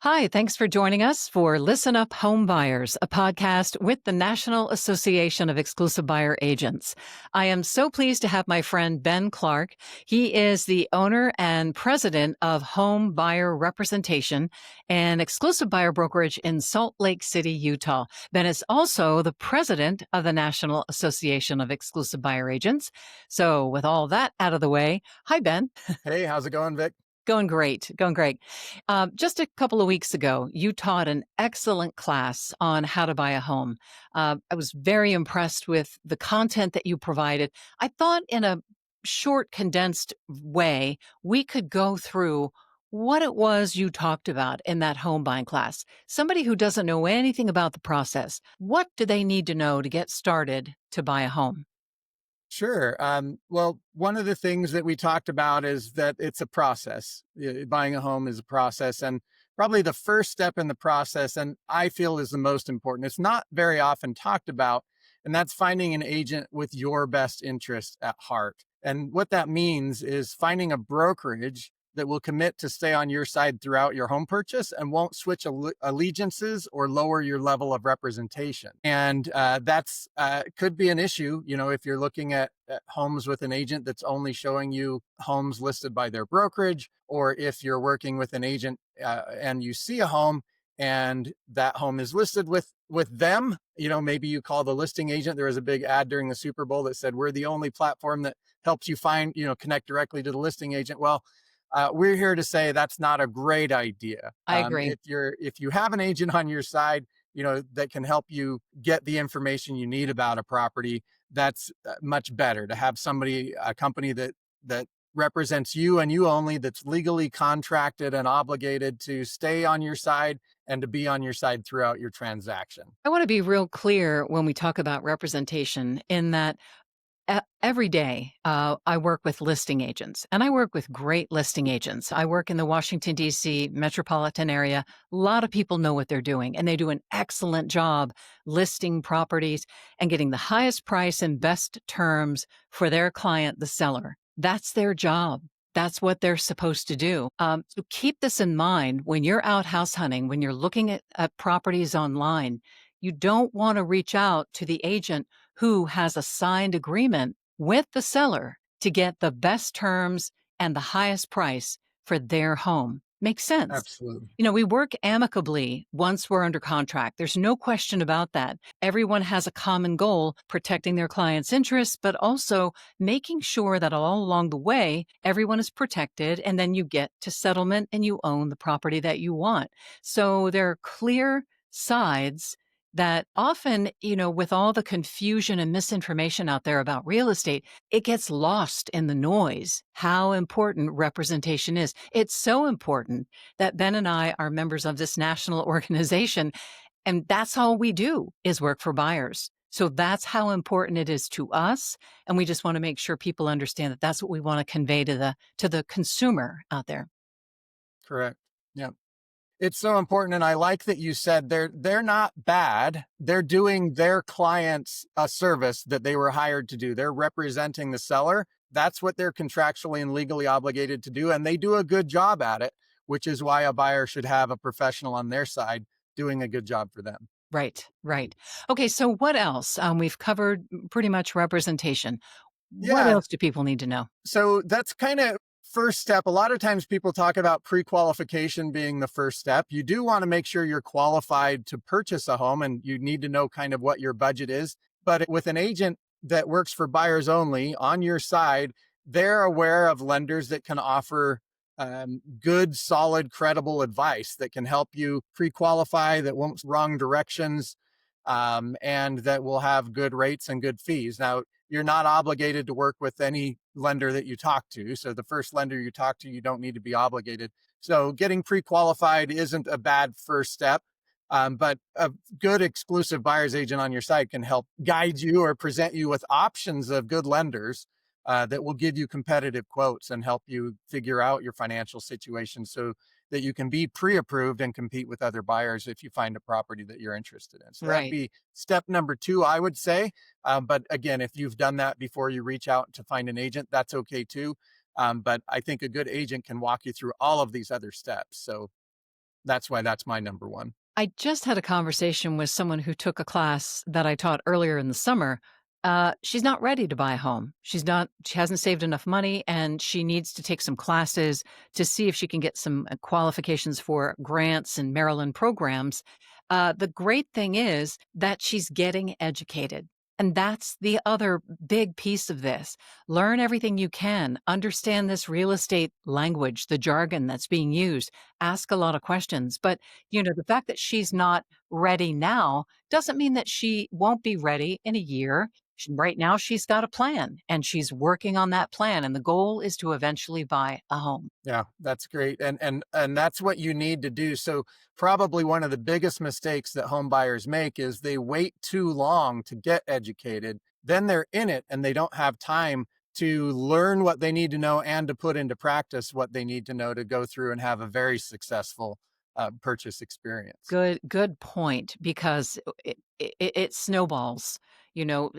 Hi, thanks for joining us for Listen Up Homebuyers, a podcast with the National Association of Exclusive Buyer Agents. I am so pleased to have my friend Ben Clark. He is the owner and president of Homebuyer Representation, an exclusive buyer brokerage in Salt Lake City, Utah. Ben is also the president of the National Association of Exclusive Buyer Agents. So with all that out of the way, hi, Ben. Hey, how's it going, Vic? Going great, going great. Just a couple of weeks ago, you taught an excellent class on how to buy a home. I was very impressed with the content that you provided. I thought in a short, condensed way, we could go through what it was you talked about in that home buying class. Somebody who doesn't know anything about the process, what do they need to know to get started to buy a home? Sure. Well, one of the things that we talked about is that it's a process. Buying a home is a process, and probably the first step in the process, and I feel is the most important. It's not very often talked about, and that's finding an agent with your best interest at heart. And what that means is finding a brokerage that will commit to stay on your side throughout your home purchase and won't switch allegiances or lower your level of representation. And that's could be an issue, if you're looking at homes with an agent that's only showing you homes listed by their brokerage, or if you're working with an agent and you see a home and that home is listed with them. Maybe you call the listing agent. There was a big ad during the Super Bowl that said, we're the only platform that helps you connect directly to the listing agent. Well, we're here to say that's not a great idea. I agree. If you have an agent on your side, that can help you get the information you need about a property, that's much better to have a company that represents you and you only, that's legally contracted and obligated to stay on your side and to be on your side throughout your transaction. I want to be real clear when we talk about representation in that every day, I work with listing agents, and I work with great listing agents. I work in the Washington, D.C. metropolitan area. A lot of people know what they're doing, and they do an excellent job listing properties and getting the highest price and best terms for their client, the seller. That's their job. That's what they're supposed to do. So keep this in mind when you're out house hunting, when you're looking at properties online. You don't want to reach out to the agent who has a signed agreement with the seller to get the best terms and the highest price for their home. Makes sense. Absolutely. We work amicably once we're under contract. There's no question about that. Everyone has a common goal, protecting their client's interests, but also making sure that all along the way, everyone is protected, and then you get to settlement and you own the property that you want. So there are clear sides that often, with all the confusion and misinformation out there about real estate, it gets lost in the noise, how important representation is. It's so important that Ben and I are members of this national organization, and that's all we do is work for buyers. So that's how important it is to us. And we just want to make sure people understand that that's what we want to convey to the consumer out there. Correct. Yeah. It's so important. And I like that you said they're not bad. They're doing their clients a service that they were hired to do. They're representing the seller. That's what they're contractually and legally obligated to do. And they do a good job at it, which is why a buyer should have a professional on their side doing a good job for them. Right, right. Okay, so what else? We've covered pretty much representation. What else do people need to know? So that's kind of first step. A lot of times people talk about pre-qualification being the first step. You do want to make sure you're qualified to purchase a home, and you need to know kind of what your budget is. But with an agent that works for buyers only on your side, they're aware of lenders that can offer good, solid, credible advice that can help you pre-qualify, that won't wrong directions, and that will have good rates and good fees. Now, you're not obligated to work with any lender that you talk to. So the first lender you talk to, you don't need to be obligated. So getting pre-qualified isn't a bad first step. But a good exclusive buyer's agent on your side can help guide you or present you with options of good lenders that will give you competitive quotes and help you figure out your financial situation so that you can be pre-approved and compete with other buyers if you find a property that you're interested in. So that'd Right. be step number two, I would say. But again, if you've done that before you reach out to find an agent, that's okay too. But I think a good agent can walk you through all of these other steps. So that's why that's my number one. I just had a conversation with someone who took a class that I taught earlier in the summer. She's not ready to buy a home. She hasn't saved enough money, and she needs to take some classes to see if she can get some qualifications for grants and Maryland programs. The great thing is that she's getting educated. And that's the other big piece of this. Learn everything you can, understand this real estate language, the jargon that's being used, ask a lot of questions. But the fact that she's not ready now doesn't mean that she won't be ready in a year. Right now, she's got a plan and she's working on that plan. And the goal is to eventually buy a home. Yeah, that's great. And that's what you need to do. So probably one of the biggest mistakes that home buyers make is they wait too long to get educated. Then they're in it and they don't have time to learn what they need to know and to put into practice what they need to know to go through and have a very successful purchase experience. Good point, because it snowballs.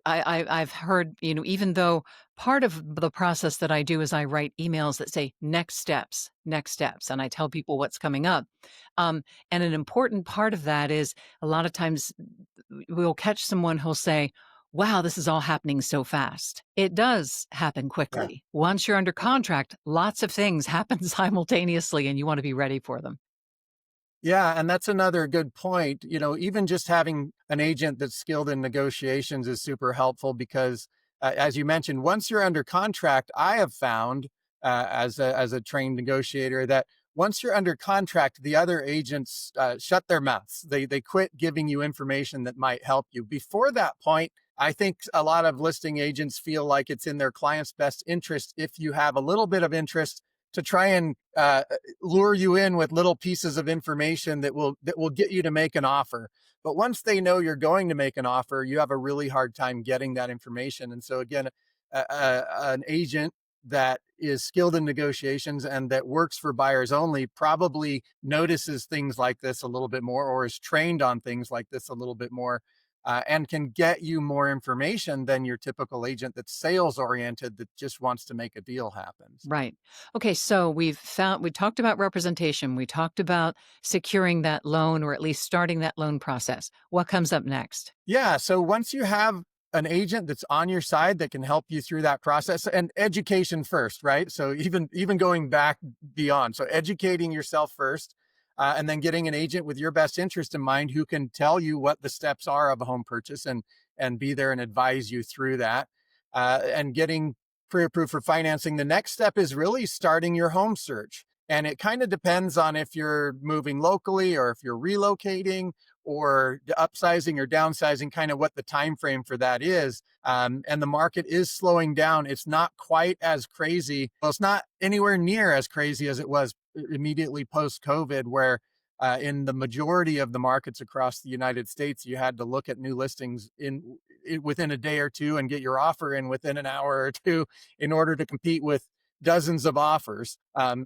I've heard, even though part of the process that I do is I write emails that say next steps, and I tell people what's coming up. And an important part of that is a lot of times we'll catch someone who'll say, wow, this is all happening so fast. It does happen Yeah. quickly. Once you're under contract, lots of things happen simultaneously, and you want to be ready for them. Yeah, and that's another good point. Even just having an agent that's skilled in negotiations is super helpful because, as you mentioned, once you're under contract, I have found as a trained negotiator that once you're under contract, the other agents shut their mouths. They quit giving you information that might help you. Before that point, I think a lot of listing agents feel like it's in their client's best interest if you have a little bit of interest to try and lure you in with little pieces of information that will get you to make an offer. But once they know you're going to make an offer, you have a really hard time getting that information. And so again, an agent that is skilled in negotiations and that works for buyers only probably notices things like this a little bit more or is trained on things like this a little bit more, and can get you more information than your typical agent that's sales oriented that just wants to make a deal happen. Right. Okay. So we talked about representation. We talked about securing that loan, or at least starting that loan process. What comes up next? Yeah. So once you have an agent that's on your side that can help you through that process, and education first, right? So even going back beyond, so educating yourself first, and then getting an agent with your best interest in mind who can tell you what the steps are of a home purchase and be there and advise you through that, and getting pre-approved for financing. The next step is really starting your home search. And it kind of depends on if you're moving locally or if you're relocating or upsizing or downsizing, kind of what the time frame for that is. And the market is slowing down. It's not quite as crazy. Well, it's not anywhere near as crazy as it was immediately post COVID, where in the majority of the markets across the United States, you had to look at new listings within a day or two and get your offer in within an hour or two in order to compete with dozens of offers.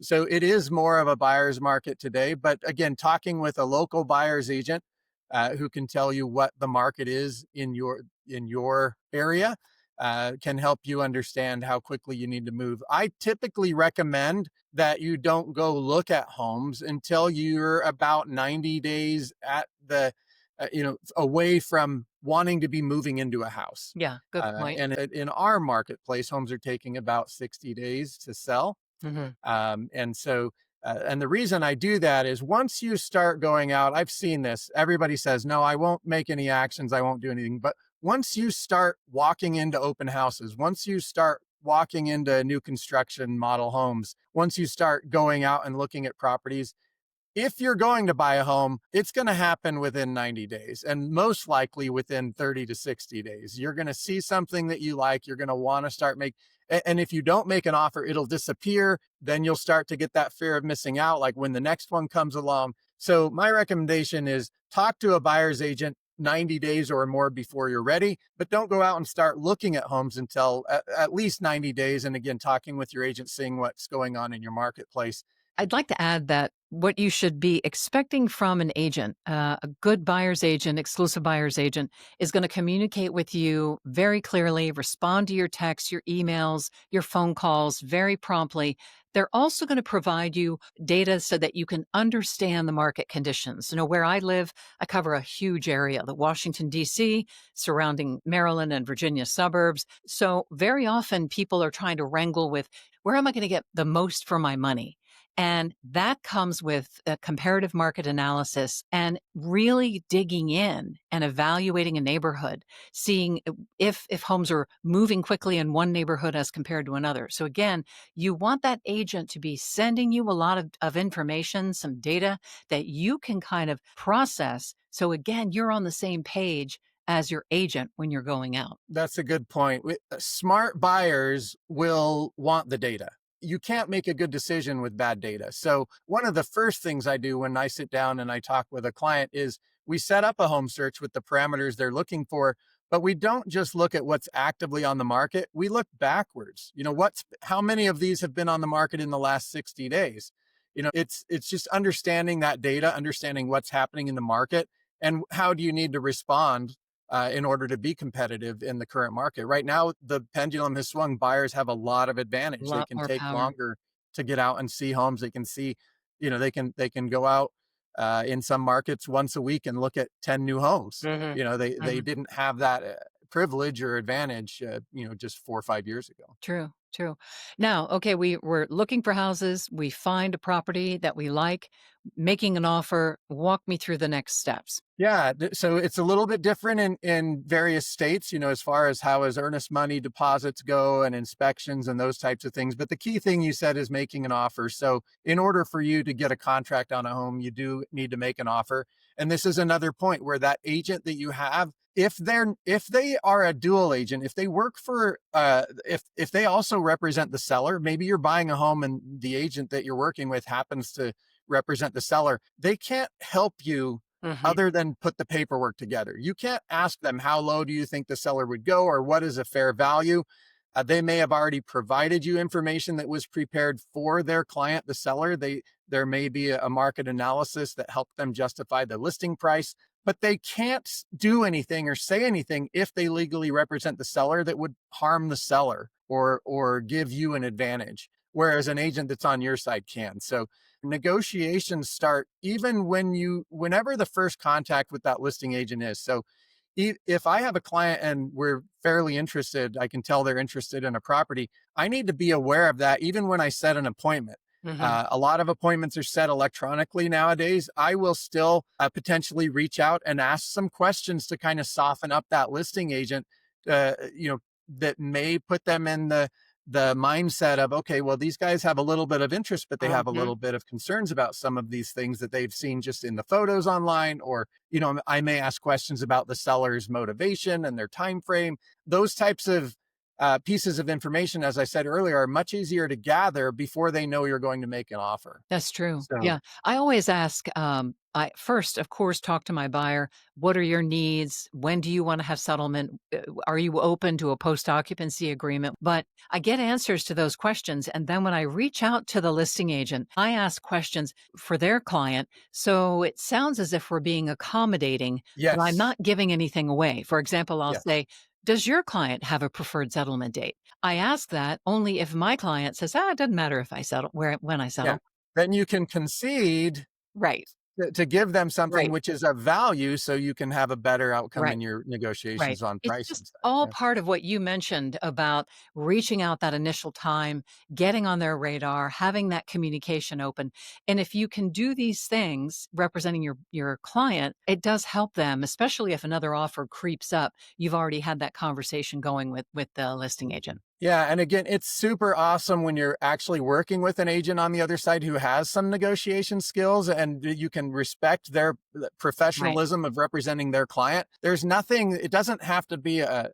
So it is more of a buyer's market today. But again, talking with a local buyer's agent who can tell you what the market is in your area can help you understand how quickly you need to move. I typically recommend that you don't go look at homes until you're about 90 days at the away from wanting to be moving into a house. Yeah. Good point. And in our marketplace, homes are taking about 60 days to sell. Hmm. And so, and the reason I do that is once you start going out, I've seen this. Everybody says, no, I won't make any actions. I won't do anything. But once you start walking into open houses, once you start walking into new construction model homes, once you start going out and looking at properties, if you're going to buy a home, it's going to happen within 90 days and most likely within 30 to 60 days. You're going to see something that you like. You're going to want to start and if you don't make an offer, it'll disappear. Then you'll start to get that fear of missing out, like when the next one comes along. So my recommendation is talk to a buyer's agent 90 days or more before you're ready, but don't go out and start looking at homes until at least 90 days. And again, talking with your agent, seeing what's going on in your marketplace. I'd like to add that what you should be expecting from an agent, a good buyer's agent, exclusive buyer's agent, is going to communicate with you very clearly, respond to your texts, your emails, your phone calls very promptly. They're also going to provide you data so that you can understand the market conditions. Where I live, I cover a huge area, the Washington, D.C., surrounding Maryland and Virginia suburbs. So very often people are trying to wrangle with where am I going to get the most for my money? And that comes with a comparative market analysis and really digging in and evaluating a neighborhood, seeing if homes are moving quickly in one neighborhood as compared to another. So again, you want that agent to be sending you a lot of information, some data that you can kind of process. So again, you're on the same page as your agent when you're going out. That's a good point. Smart buyers will want the data. You can't make a good decision with bad data. So one of the first things I do when I sit down and I talk with a client is we set up a home search with the parameters they're looking for, but we don't just look at what's actively on the market. We look backwards. How many of these have been on the market in the last 60 days? It's just understanding that data, understanding what's happening in the market, and how do you need to respond in order to be competitive in the current market. Right now, the pendulum has swung. Buyers have a lot of A advantage. They lot can more take power. longer to get out and see homes. They can see, they can go out in some markets once a week and look at 10 new homes. Hmm. They Hmm. didn't have that privilege or advantage, just 4 or 5 years ago. True, true. Now, okay, we're looking for houses. We find a property that we like, making an offer. Walk me through the next steps. Yeah, so it's a little bit different in various states, as far as how as earnest money deposits go and inspections and those types of things. But the key thing you said is making an offer. So in order for you to get a contract on a home, you do need to make an offer. And this is another point where that agent that you have, if they are a dual agent, if they work for if they also represent the seller, maybe you're buying a home and the agent that you're working with happens to represent the seller, they can't help you Hmm. other than put the paperwork together. You can't ask them how low do you think the seller would go or what is a fair value. They may have already provided you information that was prepared for their client, the seller. There may be a market analysis that helped them justify the listing price, but they can't do anything or say anything if they legally represent the seller that would harm the seller or give you an advantage. Whereas an agent that's on your side can. So negotiations start even whenever the first contact with that listing agent is. So if I have a client and we're fairly interested, I can tell they're interested in a property. I need to be aware of that even when I set an appointment. Hmm. A lot of appointments are set electronically nowadays. I will still potentially reach out and ask some questions to kind of soften up that listing agent, uh, you know, that may put them in the mindset of, okay, well, these guys have a little bit of interest, but they have a Hmm. little bit of concerns about some of these things that they've seen just in the photos online, or, I may ask questions about the seller's motivation and their time frame. Those types of pieces of information, as I said earlier, are much easier to gather before they know you're going to make an offer. That's true. So Yeah. I always ask, I first, of course, talk to my buyer. What are your needs? When do you want to have settlement? Are you open to a post occupancy agreement? But I get answers to those questions. And then when I reach out to the listing agent, I ask questions for their client. So it sounds as if we're being accommodating, but I'm yes, not giving anything away. For example, I'll yes, say, does your client have a preferred settlement date? I ask that only if my client says, it doesn't matter if I settle, when I yeah. settle. Then you can concede Right, to give them something right, which is of value so you can have a better outcome right, in your right. negotiations on It's price and just stuff. all Yeah. part of what you mentioned about reaching out that initial time, getting on their radar, having that communication open. And if you can do these things representing your client, it does help them, especially if another offer creeps up. You've already had that conversation going with the listing agent. Yeah, and again, it's super awesome when you're actually working with an agent on the other side who has some negotiation skills and you can respect their Right, professionalism of representing their client. There's nothing, it doesn't have to be a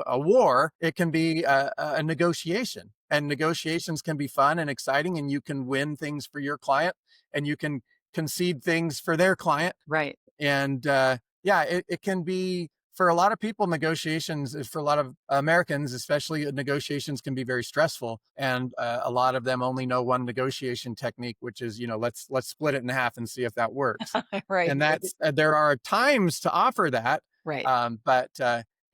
war. It can be a negotiation. And negotiations can be fun and exciting and you can win things for your client and you can concede things for their client right. and yeah, it can be for a lot of people, negotiations is for a lot of Americans, especially negotiations can be very stressful. And a lot of them only know one negotiation technique, which is, let's split it in half and see if that works. Right. And that's, there are times to offer that. Right. But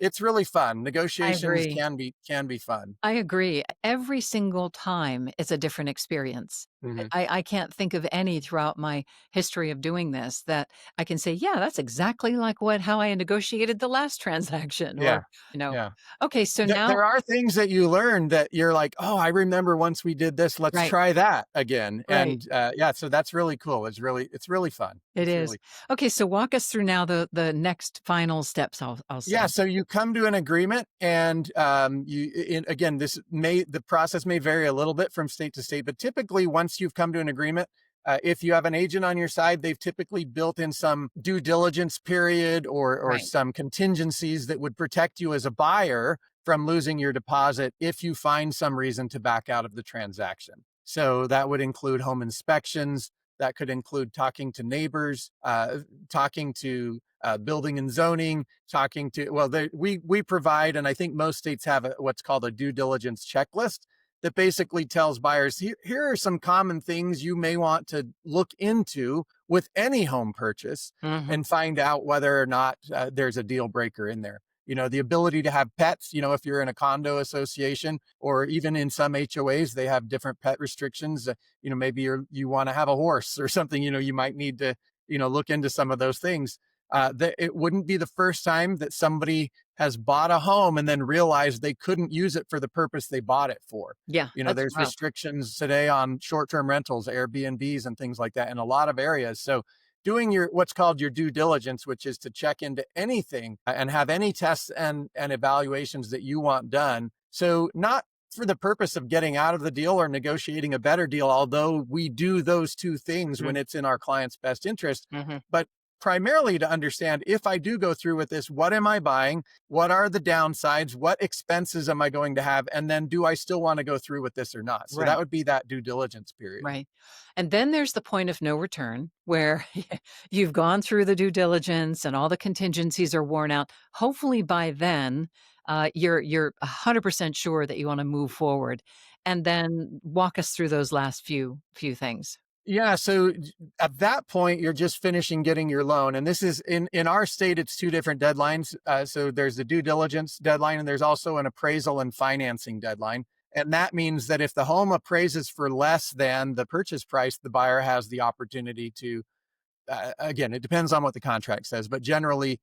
it's really fun. I Negotiations agree. can be fun. I agree. Every single time it's a different experience. Hmm. I can't think of any throughout my history of doing this that I can say, yeah, that's exactly like how I negotiated the last transaction. Yeah. Or, you know, Yeah. okay, so now, There are things that you learn that you're like, oh, I remember once we did this. Let's right, try that again. right. And yeah, so that's really cool. It's really fun. It It's is. really Okay, so walk us through now the next final steps, I'll Yeah. say. So you come to an agreement, and again, the process may vary a little bit from state to state, but typically once you've come to an agreement. If you have an agent on your side, they've typically built in some due diligence period or Right. some contingencies that would protect you as a buyer from losing your deposit if you find some reason to back out of the transaction. So that would include home inspections. That could include talking to neighbors, talking to building and zoning, talking to, well, we provide, and I think most states have what's called a due diligence checklist that basically tells buyers, here are some common things you may want to look into with any home purchase Mhm. and find out whether or not there's a deal breaker in there. The ability to have pets, if you're in a condo association or even in some HOAs, they have different pet restrictions. Maybe you want to have a horse or something, you might need to, look into some of those things. That it wouldn't be the first time that somebody has bought a home and then realized they couldn't use it for the purpose they bought it for. Yeah, that's There's wow. restrictions today on short-term rentals, Airbnbs and things like that in a lot of areas. So doing what's called your due diligence, which is to check into anything and have any tests and evaluations that you want done. So not for the purpose of getting out of the deal or negotiating a better deal, although we do those two things when Mhm, it's in our client's best interest, mhm. but primarily to understand, if I do go through with this, what am I buying? What are the downsides? What expenses am I going to have? And then do I still want to go through with this or not? So that Right. would be that due diligence period. Right. And then there's the point of no return where you've gone through the due diligence and all the contingencies are worn out. Hopefully by then, you're 100% sure that you want to move forward. And then walk us through those last few things. Yeah, so at that point, you're just finishing getting your loan, and this is in our state. It's two different deadlines. So there's the due diligence deadline, and there's also an appraisal and financing deadline. And that means that if the home appraises for less than the purchase price, the buyer has the opportunity to, again, it depends on what the contract says, but generally,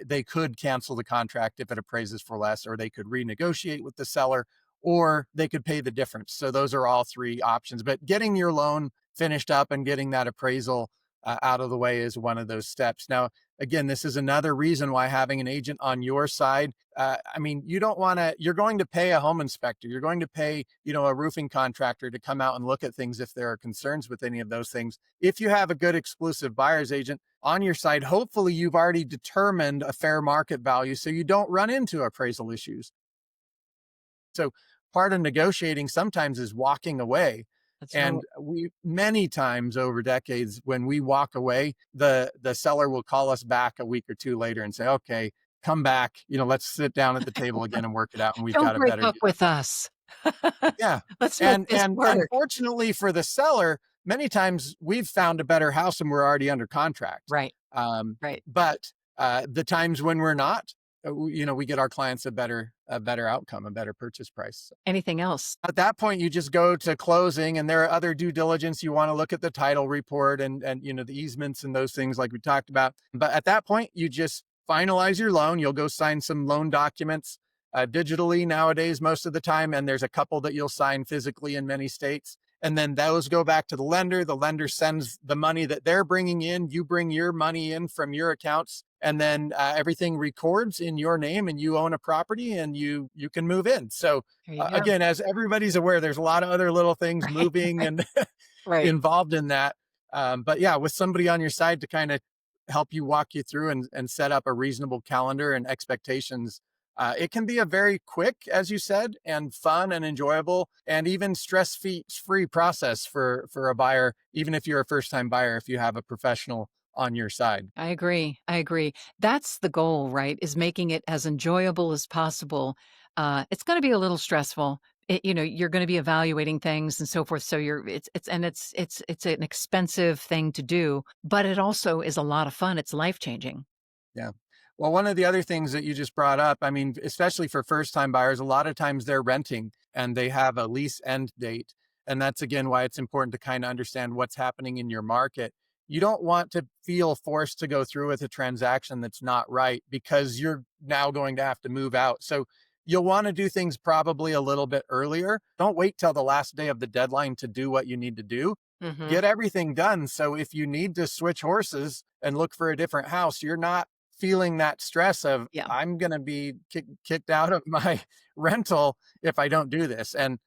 they could cancel the contract if it appraises for less, or they could renegotiate with the seller, or they could pay the difference. So those are all three options. But getting your loan finished up and getting that appraisal out of the way is one of those steps. Now, again, this is another reason why having an agent on your side. I mean, you don't want to. You're going to pay a home inspector. You're going to pay, a roofing contractor to come out and look at things if there are concerns with any of those things. If you have a good exclusive buyer's agent on your side, hopefully you've already determined a fair market value so you don't run into appraisal issues. So part of negotiating sometimes is walking away. That's right. And we many times over decades, when we walk away, the seller will call us back a week or two later and say, okay, come back, let's sit down at the table again and work it out. And we've Don't got a break better up deal. with us. Yeah. Let's make And this and work. unfortunately for the seller, many times we've found a better house and we're already under contract. Right. Um, Right. but the times when we're not, we get our clients a better outcome, a better purchase price. Anything else? At that point, you just go to closing, and there are other due diligence. You want to look at the title report and the easements and those things like we talked about. But at that point, you just finalize your loan. You'll go sign some loan documents digitally nowadays most of the time, and there's a couple that you'll sign physically in many states. And then those go back to the lender. The lender sends the money that they're bringing in. You bring your money in from your accounts, and then everything records in your name, and you own a property, and you can move in. So There you go. again, as everybody's aware, there's a lot of other little things Right. moving Right. and Right. involved in that. But yeah, with somebody on your side to kind of help you walk you through and set up a reasonable calendar and expectations. It can be a very quick, as you said, and fun and enjoyable, and even stress-free process for a buyer, even if you're a first-time buyer, if you have a professional on your side. I agree. I agree. That's the goal, right? Is making it as enjoyable as possible. It's going to be a little stressful. You're going to be evaluating things and so forth. So it's an expensive thing to do, but it also is a lot of fun. It's life changing. Yeah. Well, one of the other things that you just brought up, I mean, especially for first time buyers, a lot of times they're renting and they have a lease end date. And that's again why it's important to kind of understand what's happening in your market. You don't want to feel forced to go through with a transaction that's not right because you're now going to have to move out. So you'll want to do things probably a little bit earlier. Don't wait till the last day of the deadline to do what you need to do. Hmm. Get everything done. So if you need to switch horses and look for a different house, you're not feeling that stress of Yeah. I'm going to be kicked out of my rental if I don't do this. And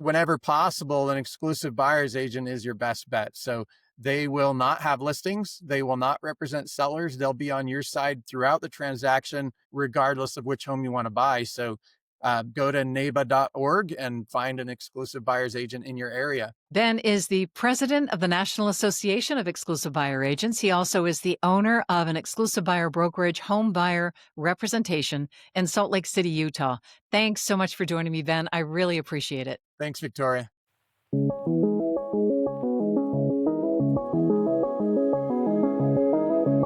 whenever possible, an exclusive buyer's agent is your best bet. So they will not have listings. They will not represent sellers. They'll be on your side throughout the transaction, regardless of which home you want to buy. So go to NAEBA.org and find an exclusive buyer's agent in your area. Ben is the president of the National Association of Exclusive Buyer Agents. He also is the owner of an exclusive buyer brokerage, Homebuyer Representation, in Salt Lake City, Utah. Thanks so much for joining me, Ben. I really appreciate it. Thanks, Victoria.